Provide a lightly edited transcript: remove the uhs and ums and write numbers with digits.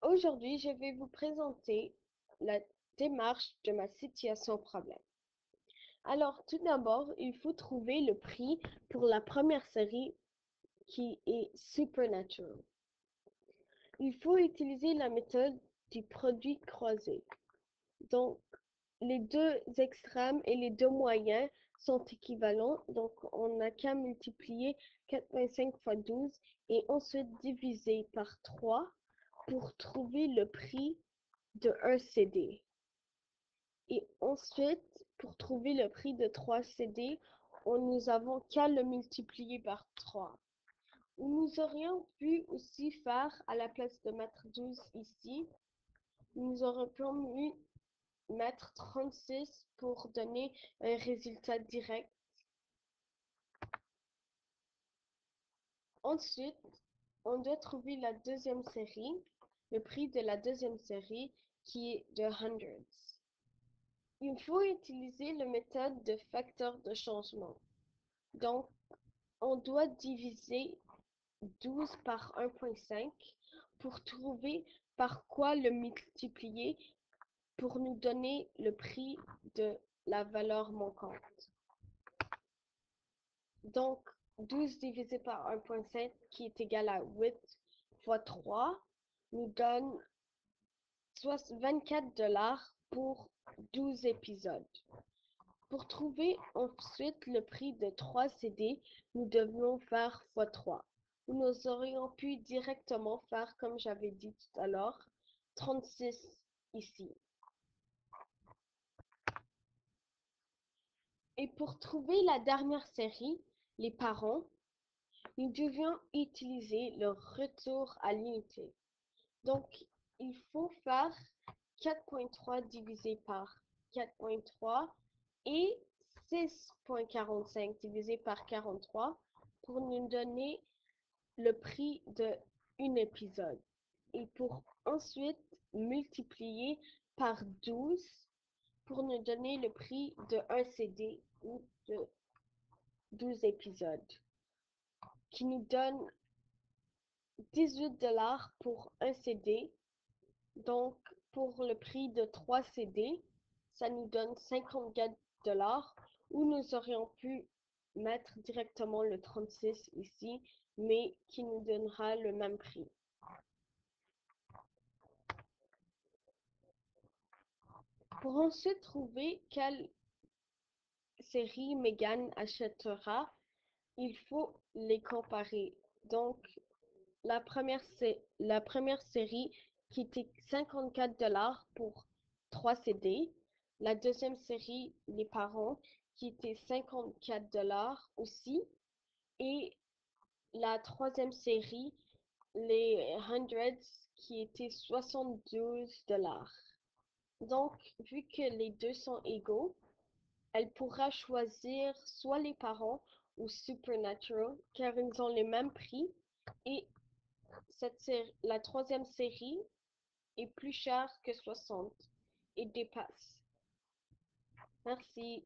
Aujourd'hui, je vais vous présenter la démarche de ma situation problème. Alors, tout d'abord, il faut trouver le prix pour la première série qui est Supernatural. Il faut utiliser la méthode du produit croisé. Donc, les deux extrêmes et les deux moyens sont équivalents. Donc, on n'a qu'à multiplier 4,5 fois 12 et ensuite diviser par 3 pour trouver le prix de un CD. Et ensuite, pour trouver le prix de 3 CD, nous avons qu'à le multiplier par 3. Nous aurions pu aussi faire, à la place de mettre 12 ici, nous aurions pu mettre 36 pour donner un résultat direct. Ensuite, on doit trouver la deuxième série, le prix de la deuxième série qui est de hundreds. Il faut utiliser la méthode de facteur de changement. Donc, on doit diviser 12 par 1,5 pour trouver par quoi le multiplier pour nous donner le prix de la valeur manquante. Donc, 12 divisé par 1,5 qui est égal à 8 fois 3 nous donne 24 $ pour 12 épisodes. Pour trouver ensuite le prix de 3 CD, nous devions faire fois 3. Nous aurions pu directement faire, comme j'avais dit tout à l'heure, 36 ici. Et pour trouver la dernière série, les parents, nous devions utiliser le retour à l'unité. Donc, il faut faire 4,3 divisé par 4,3 et 6,45 divisé par 43 pour nous donner le prix de un épisode. Et pour ensuite multiplier par 12 pour nous donner le prix de un CD ou de 12 épisodes, qui nous donne 18 $ pour un CD. Donc, pour le prix de 3 CD, ça nous donne 54 $ ou nous aurions pu mettre directement le 36 ici, mais qui nous donnera le même prix. Pour ensuite trouver quelle série Megan achètera, il faut les comparer. Donc, la première série qui était 54 $ pour 3 CD. La deuxième série, Les Parents, qui était 54 $ aussi. Et la troisième série, Les Hundreds, qui était 72 $. Donc, vu que les deux sont égaux, elle pourra choisir soit Les Parents ou Supernatural, car ils ont les mêmes prix. Et la troisième série est plus chère que 60 et dépasse. Merci.